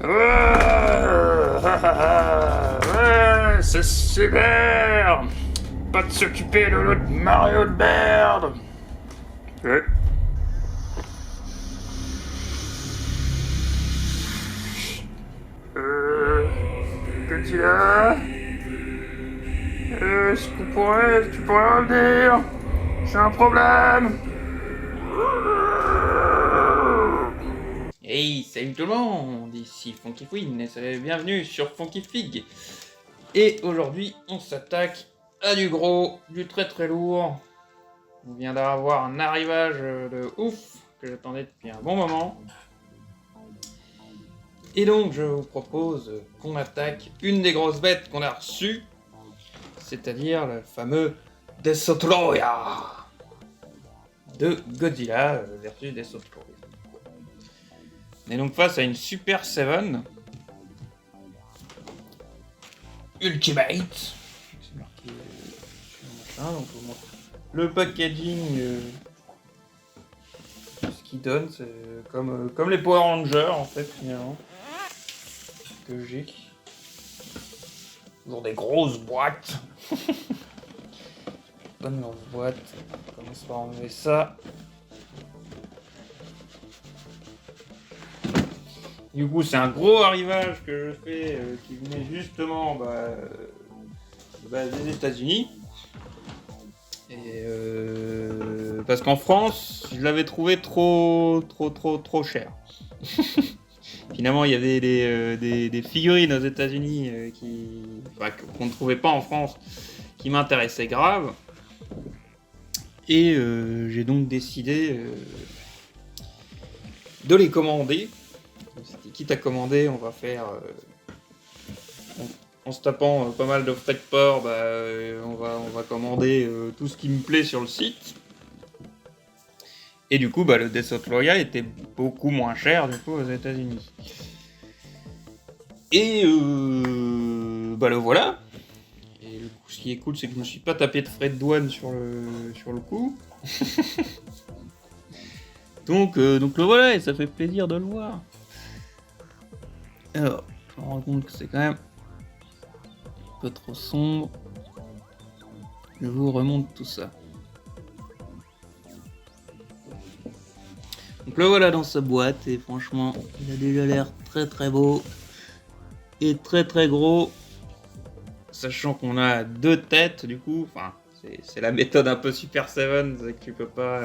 Ouais, c'est super. Pas de s'occuper de l'autre Mario de merde. Ouais. Godzilla. Est-ce que tu pourrais revenir? J'ai un problème. Hey, salut tout le monde, ici Funky Queen et bienvenue sur Funky Fig. Et aujourd'hui, on s'attaque à du gros, du très très lourd. On vient d'avoir un arrivage de ouf que j'attendais depuis un bon moment. Et donc, je vous propose qu'on attaque une des grosses bêtes qu'on a reçues, c'est-à-dire le fameux Destoroyah de Godzilla versus Destoroyah. On est donc face à une Super 7 Ultimate. C'est marqué sur le machin, donc je vous montre le packaging. Ce qu'il donne, c'est comme les Power Rangers en fait finalement que j'ai. Toujours des grosses boîtes. Bonne grosse boîte. On commence par enlever ça. Du coup, c'est un gros arrivage que je fais qui venait justement des États-Unis. Et parce qu'en France, je l'avais trouvé trop cher. Finalement, il y avait des figurines aux États-Unis qu'on ne trouvait pas en France, qui m'intéressaient grave. Et j'ai donc décidé de les commander. Quitte à commander, on va faire en se tapant pas mal de frais de port, on va commander tout ce qui me plaît sur le site. Et du coup, le Destoroyah était beaucoup moins cher du coup aux États-Unis. Et le voilà. Et ce qui est cool, c'est que je me suis pas tapé de frais de douane sur le coup. donc le voilà, et ça fait plaisir de le voir. Alors, je me rends compte que c'est quand même un peu trop sombre. Je vous remonte tout ça. Donc le voilà dans sa boîte et franchement, il a déjà l'air très très beau et très très gros. Sachant qu'on a deux têtes du coup, c'est la méthode un peu Super 7, c'est que tu peux pas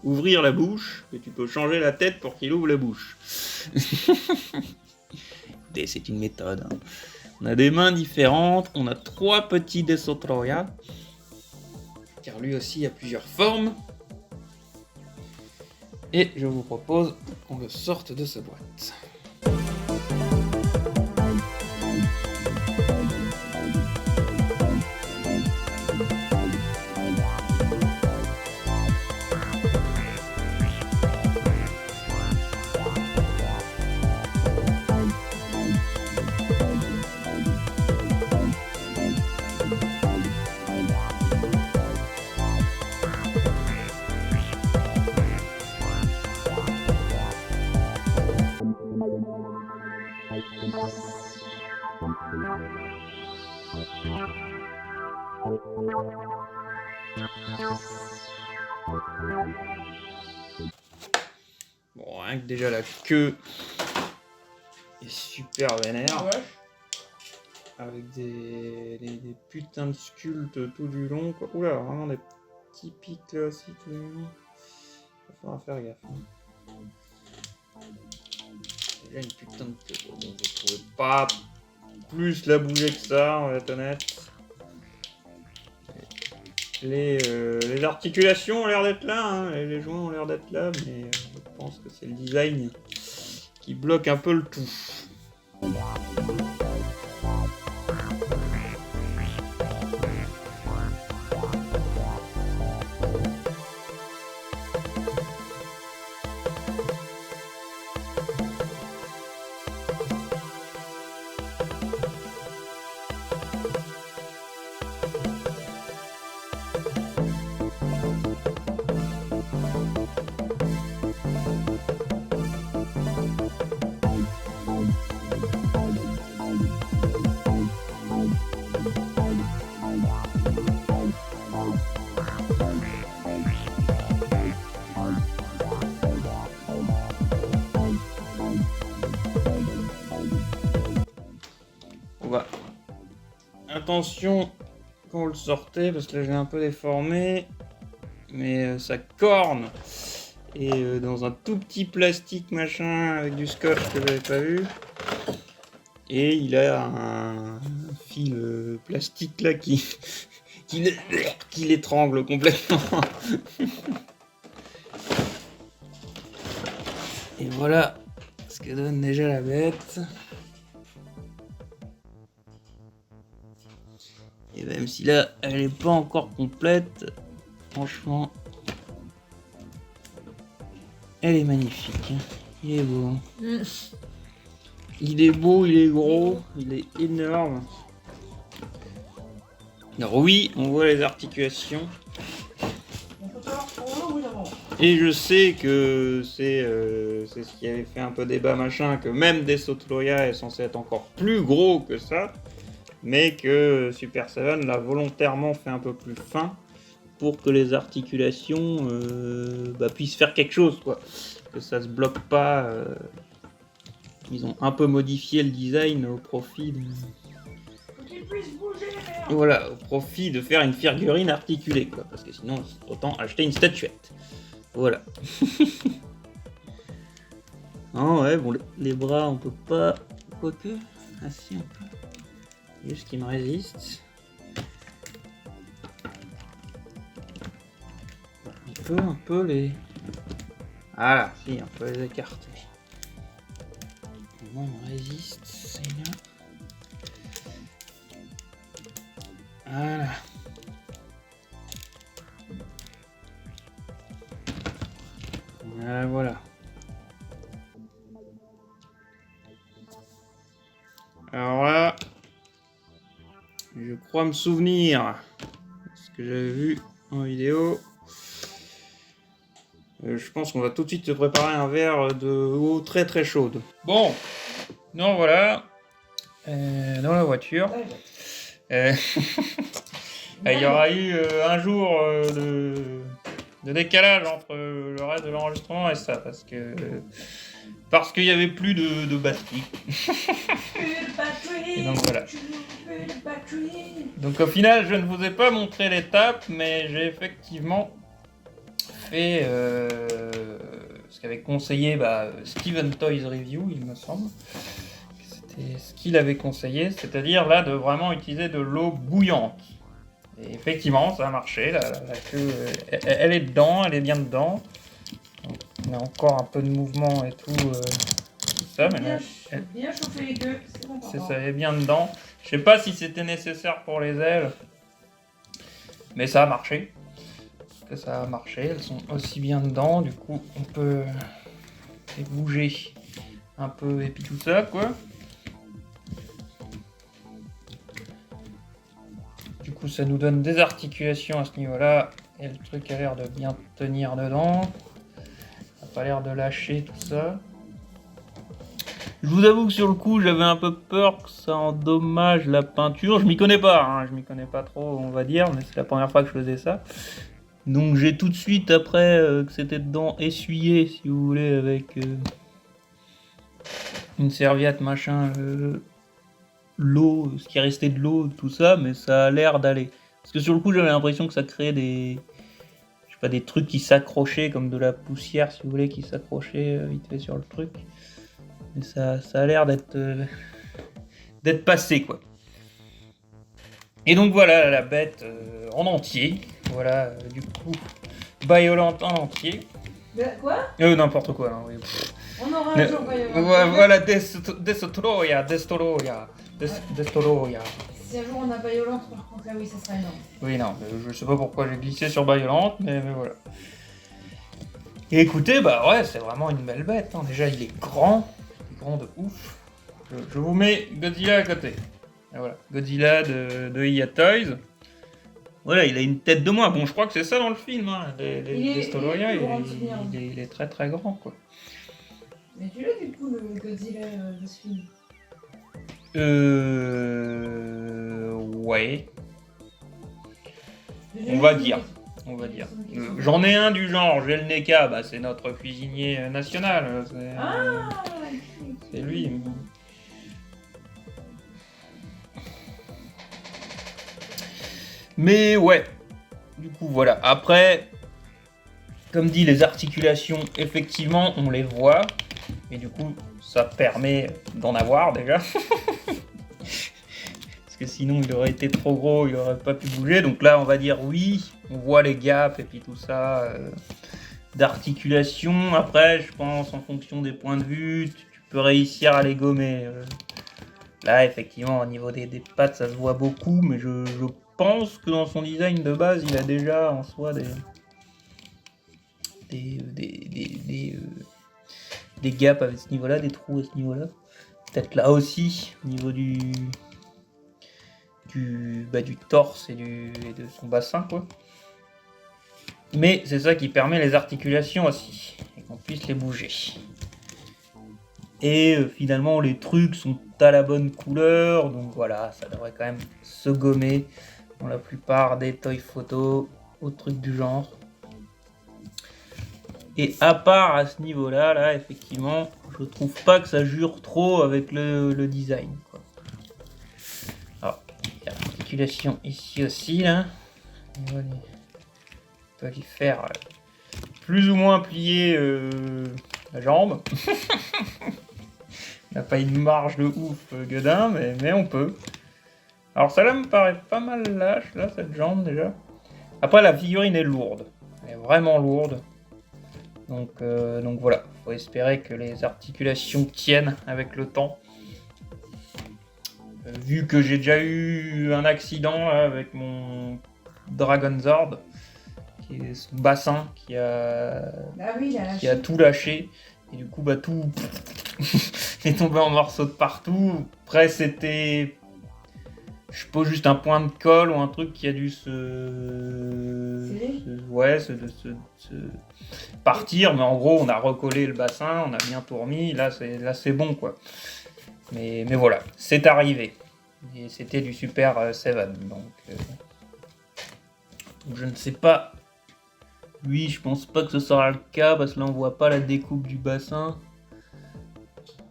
ouvrir la bouche, mais tu peux changer la tête pour qu'il ouvre la bouche. C'est une méthode. Hein. On a des mains différentes, on a 3 petits Destoroyah, car lui aussi a plusieurs formes. Et je vous propose qu'on le sorte de sa boîte. Bon, rien que déjà la queue est super vénère. Ouais. Avec des putains de sculptes tout du long. Quoi. Oula, vraiment des petits pics là aussi tout du long. Il faudra faire gaffe. Hein. Déjà une putain de queue. Donc je trouvais pas plus la bouger que ça, on va être honnête. Les articulations ont l'air d'être là, hein, les joints ont l'air d'être là, mais je pense que c'est le design qui bloque un peu le tout. On va. Attention quand vous le sortez, parce que là je l'ai un peu déformé. Mais ça corne. Et dans un tout petit plastique machin avec du scotch que j'avais pas vu. Et il a un fil plastique là qui l'étrangle complètement. Et voilà ce que donne déjà la bête. Et même si là elle est pas encore complète, franchement elle est magnifique. Il est beau. Il est beau, il est gros, il est énorme. Alors oui, on voit les articulations. Et je sais que c'est ce qui avait fait un peu débat machin, que même Destoroyah est censé être encore plus gros que ça, mais que Super Seven l'a volontairement fait un peu plus fin pour que les articulations puissent faire quelque chose, quoi. Que ça se bloque pas. Ils ont un peu modifié le design au profit de... Voilà, au profit de faire une figurine articulée, quoi. Parce que sinon, autant acheter une statuette. Voilà. Ah ouais, bon, les bras, on peut pas... Quoique... Ah si, on peut. Juste qu'ils me résistent. On peut les... Voilà, si, on peut les écarter. Au moins, il me résiste, c'est là. Voilà. Voilà. Alors là, je crois me souvenir ce que j'avais vu en vidéo. Je pense qu'on va tout de suite se préparer un verre de eau très très chaude. Bon, donc voilà, dans la voiture. Il y aura eu un jour de décalage entre le reste de l'enregistrement et ça, parce qu'il y avait plus de batterie. Et donc voilà. Donc au final, je ne vous ai pas montré l'étape, mais j'ai effectivement fait ce qu'avait conseillé Steven Toys Review, il me semble. C'était ce qu'il avait conseillé, c'est-à-dire là de vraiment utiliser de l'eau bouillante. Et effectivement, ça a marché. La queue, elle est dedans, elle est bien dedans. Donc, il y a encore un peu de mouvement et tout ça, mais là, bien chauffer les queues, c'est ça, elle est bien dedans. Je sais pas si c'était nécessaire pour les ailes, mais ça a marché. Ça a marché, elles sont aussi bien dedans, du coup on peut les bouger un peu et puis tout ça, quoi. Du coup ça nous donne des articulations à ce niveau-là, et le truc a l'air de bien tenir dedans. Ça n'a pas l'air de lâcher tout ça. Je vous avoue que sur le coup j'avais un peu peur que ça endommage la peinture. Je m'y connais pas, hein. Je m'y connais pas trop, on va dire, mais c'est la première fois que je faisais ça. Donc j'ai tout de suite, après que c'était dedans, essuyé, si vous voulez, avec une serviette, machin, l'eau, ce qui est resté de l'eau, tout ça, mais ça a l'air d'aller. Parce que sur le coup, j'avais l'impression que ça créait des... Je sais pas, des trucs qui s'accrochaient, comme de la poussière, si vous voulez, qui s'accrochait vite fait sur le truc. Mais ça a l'air d'être passé, quoi. Et donc voilà la bête en entier. Voilà, du coup, Biollante en entier. Quoi N'importe quoi. Hein, oui. On aura un jour Biollante. Voilà, Destoroyah. Si un jour on a Biollante, par contre, là oui, ça serait énorme. Oui, non, je sais pas pourquoi j'ai glissé sur Biollante, mais voilà. Et écoutez, ouais, c'est vraiment une belle bête. Hein. Déjà, il est grand de ouf. Je vous mets Godzilla à côté. Et voilà, Godzilla de IA Toys. Voilà, il a une tête de moins. Bon, je crois que c'est ça dans le film. Hein. Destoroyah, il est très très grand, quoi. Mais tu l'as du coup, le Godzilla de ce film? Ouais. On va dire. J'en ai un du genre, j'ai le NECA, c'est notre cuisinier national. Ah, C'est lui. Mais ouais, du coup voilà. Après, comme dit, les articulations, effectivement, on les voit. Et du coup, ça permet d'en avoir déjà. Parce que sinon, il aurait été trop gros, il aurait pas pu bouger. Donc là, on va dire oui, on voit les gaps et puis tout ça d'articulation. Après, je pense, en fonction des points de vue, tu peux réussir à les gommer. Là, effectivement, au niveau des pattes, ça se voit beaucoup, mais je pense que dans son design de base, il a déjà en soi des gaps à ce niveau-là, des trous à ce niveau-là. Peut-être là aussi, au niveau du torse et de son bassin, quoi. Mais c'est ça qui permet les articulations aussi, et qu'on puisse les bouger. Et finalement, les trucs sont à la bonne couleur, donc voilà, ça devrait quand même se gommer dans la plupart des toy photos ou trucs du genre. Et à part à ce niveau-là, là, effectivement, je trouve pas que ça jure trop avec le design, quoi. Alors, il y a l'articulation ici aussi, là. On peut lui faire plus ou moins plier la jambe. Il n'a pas une marge de ouf, Guedin, mais on peut. Alors ça là me paraît pas mal lâche, là, cette jambe déjà. Après, la figurine est lourde. Elle est vraiment lourde. Donc voilà, faut espérer que les articulations tiennent avec le temps. Vu que j'ai déjà eu un accident là, avec mon Dragon Zord, qui est son bassin qui a tout lâché. Et du coup, tout est tombé en morceaux de partout. Après, c'était, je suppose, juste un point de colle ou un truc qui a dû partir. Mais en gros, on a recollé le bassin, on a bien tout remis. Là, c'est bon, quoi. Mais voilà, c'est arrivé. Et c'était du Super 7. Donc, je ne sais pas. Lui, je pense pas que ce sera le cas parce que là on voit pas la découpe du bassin.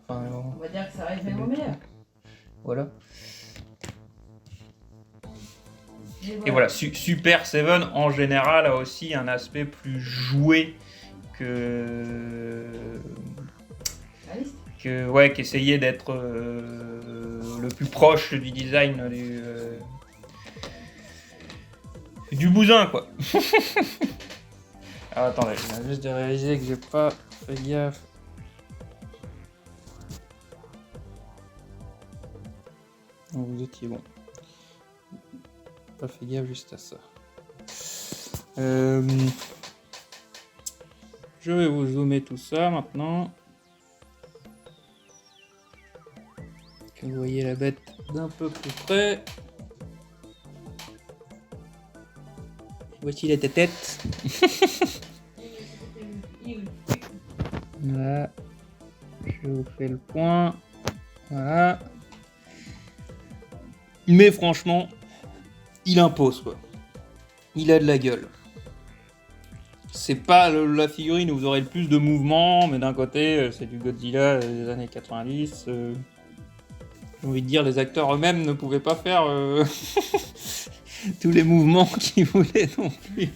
Enfin, on va dire que ça arrive même au meilleur. Voilà. Et voilà, Super 7 en général a aussi un aspect plus joué qu'essayer d'être le plus proche du design du bousin, quoi. Alors attendez, je viens juste de réaliser que j'ai pas fait gaffe. Donc vous étiez bon. Pas fait gaffe juste à ça. Je vais vous zoomer tout ça maintenant. Que vous voyez la bête d'un peu plus près. Voici la tête. Voilà. Je vous fais le point. Voilà. Mais franchement, il impose, quoi. Il a de la gueule. C'est pas la figurine où vous aurez le plus de mouvement, mais d'un côté, c'est du Godzilla des années 90. J'ai envie de dire, les acteurs eux-mêmes ne pouvaient pas faire tous les mouvements qu'ils voulaient non plus.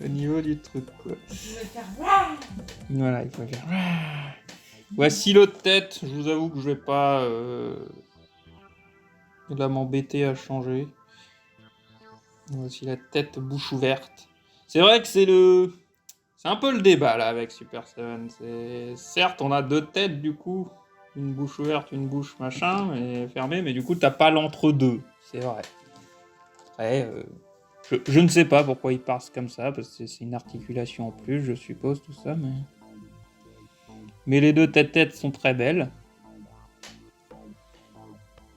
Au niveau du truc, quoi. Voilà, il faut faire. Voici l'autre tête. Je vous avoue que je vais pas là m'embêter à changer. Voici la tête bouche ouverte. C'est vrai que c'est un peu le débat là avec Super 7. Certes, on a deux têtes du coup, une bouche ouverte, une bouche machin, mais fermée, mais du coup t'as pas l'entre-deux. C'est vrai. Après, je ne sais pas pourquoi ils passent comme ça, parce que c'est une articulation en plus, je suppose, tout ça, mais les deux têtes sont très belles.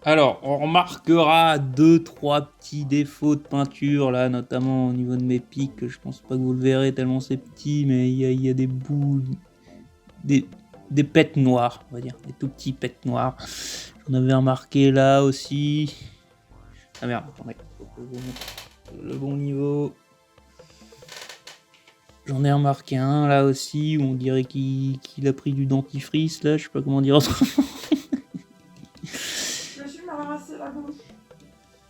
Alors, on remarquera 2-3 petits défauts de peinture, là, notamment au niveau de mes pics, je pense pas que vous le verrez tellement c'est petit, mais il y a des bouts, des pets noires, on va dire, des tout petits pets noirs. J'en avais remarqué là aussi. Ah merde, attendez, faut que je vous montre le bon niveau. J'en ai remarqué un là aussi où on dirait qu'il a pris du dentifrice là, je sais pas comment dire autrement. Je me suis ramassé la bouche.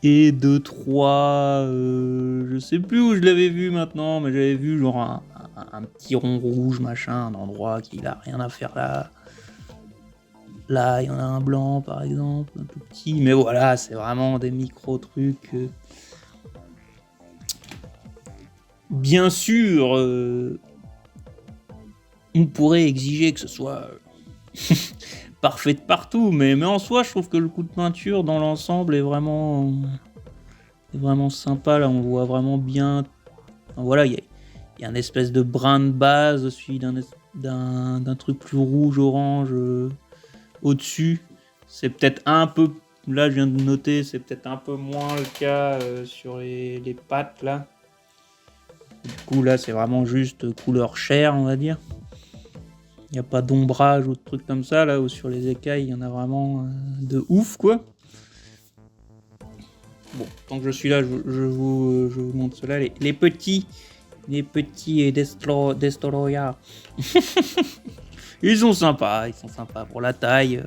Et 2-3, je sais plus où je l'avais vu maintenant, mais j'avais vu genre un petit rond rouge machin, un endroit qui a rien à faire là. Là, il y en a un blanc par exemple, un tout petit, mais voilà, c'est vraiment des micro trucs. Bien sûr, on pourrait exiger que ce soit parfait de partout, mais en soi, je trouve que le coup de peinture dans l'ensemble est vraiment sympa. Là, on voit vraiment bien. Enfin, voilà, il y a une espèce de brin de base suivi d'un truc plus rouge-orange au-dessus. C'est peut-être un peu. Là, je viens de noter, c'est peut-être un peu moins le cas sur les pattes là. Du coup, là, c'est vraiment juste couleur chair, on va dire. Il n'y a pas d'ombrage ou de trucs comme ça, là, où sur les écailles, il y en a vraiment de ouf, quoi. Bon, tant que je suis là, je vous montre cela. Les petits Destoroyah. Ils sont sympas pour la taille.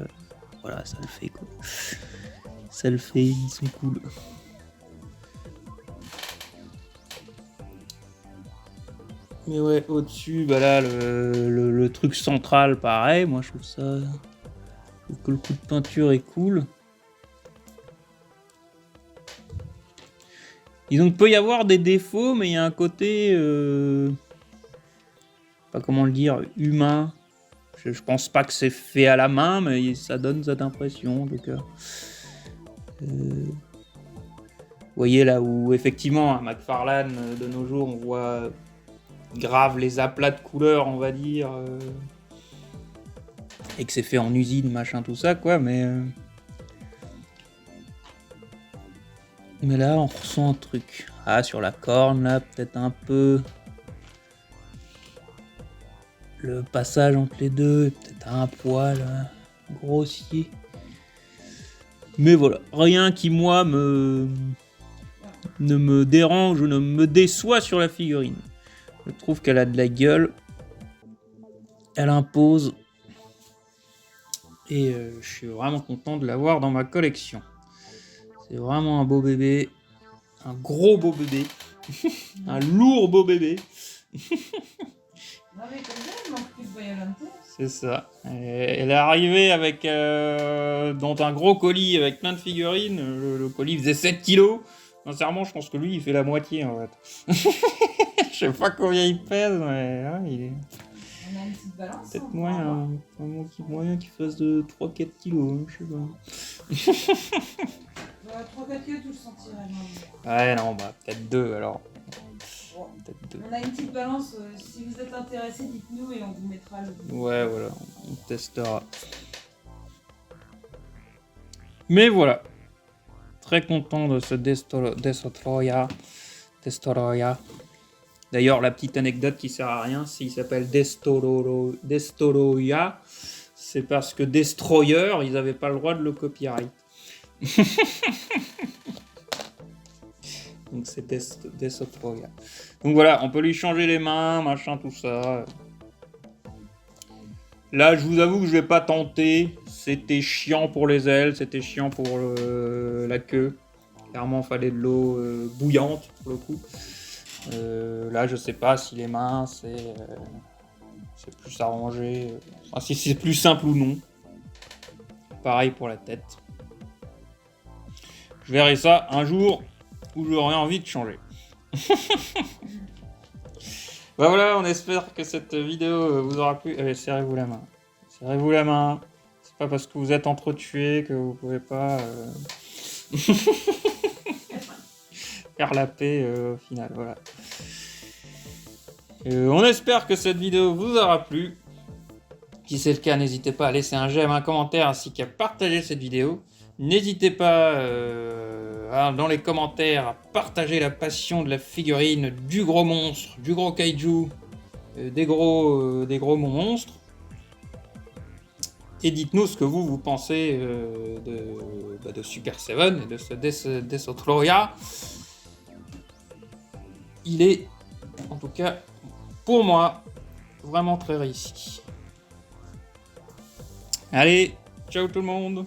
Voilà, ça le fait, quoi. Ça le fait, ils sont cool. Mais ouais, au-dessus, bah là, le truc central, pareil. Moi, je trouve que le coup de peinture est cool. Disons qu'il peut y avoir des défauts, mais il y a un côté, pas comment le dire, humain. Je pense pas que c'est fait à la main, mais ça donne cette impression, en tout cas. Vous voyez là où, effectivement, à McFarlane, de nos jours, on voit grave les aplats de couleurs, on va dire, et que c'est fait en usine, machin, tout ça, quoi, mais là, on ressent un truc. Ah, sur la corne, là, peut-être un peu. Le passage entre les deux est peut-être un poil grossier. Mais voilà, rien qui, moi, ne me dérange ou ne me déçoit sur la figurine. Je trouve qu'elle a de la gueule. Elle impose. Et je suis vraiment content de l'avoir dans ma collection. C'est vraiment un beau bébé. Un gros beau bébé. Un lourd beau bébé. Non mais comme ça, il manque plus de voyage interne. C'est ça. Elle est arrivée avec dans un gros colis avec plein de figurines. Le colis faisait 7 kilos. Sincèrement, je pense que lui, il fait la moitié en fait. Je sais pas combien il pèse, mais hein, il est. On a une petite balance. Peut-être moyen qu'il fasse de 3-4 kilos, hein, je sais pas. 3-4 kilos, tu le sentirais. Ouais, non, bah peut-être 2 alors. Bon. Peut-être 2. On a une petite balance. Si vous êtes intéressé, dites-nous et on vous mettra le. Ouais, voilà, on testera. Mais voilà. Très content de ce Destoroyah. D'ailleurs, la petite anecdote qui sert à rien, s'il s'appelle Destoroyah, c'est parce que Destroyer, ils n'avaient pas le droit de le copyright. Donc c'est Destoroyah. Donc voilà, on peut lui changer les mains, machin, tout ça. Là, je vous avoue que je vais pas tenter. C'était chiant pour les ailes, c'était chiant pour la queue. Clairement, il fallait de l'eau bouillante pour le coup. Là, je sais pas si les mains, c'est plus arrangé. Enfin, si c'est plus simple ou non. Pareil pour la tête. Je verrai ça un jour où j'aurai envie de changer. Bah voilà, on espère que cette vidéo vous aura plu. Allez, serrez-vous la main. Serrez-vous la main. C'est pas parce que vous êtes entretués que vous pouvez pas faire la paix au final. Voilà. On espère que cette vidéo vous aura plu. Si c'est le cas, n'hésitez pas à laisser un j'aime, un commentaire ainsi qu'à partager cette vidéo. N'hésitez pas dans les commentaires à partager la passion de la figurine, du gros monstre, du gros kaiju, des gros monstres. Et dites-nous ce que vous pensez de Super Seven et de ce Destoroyah. Il est en tout cas pour moi, vraiment très réussi. Allez, ciao tout le monde!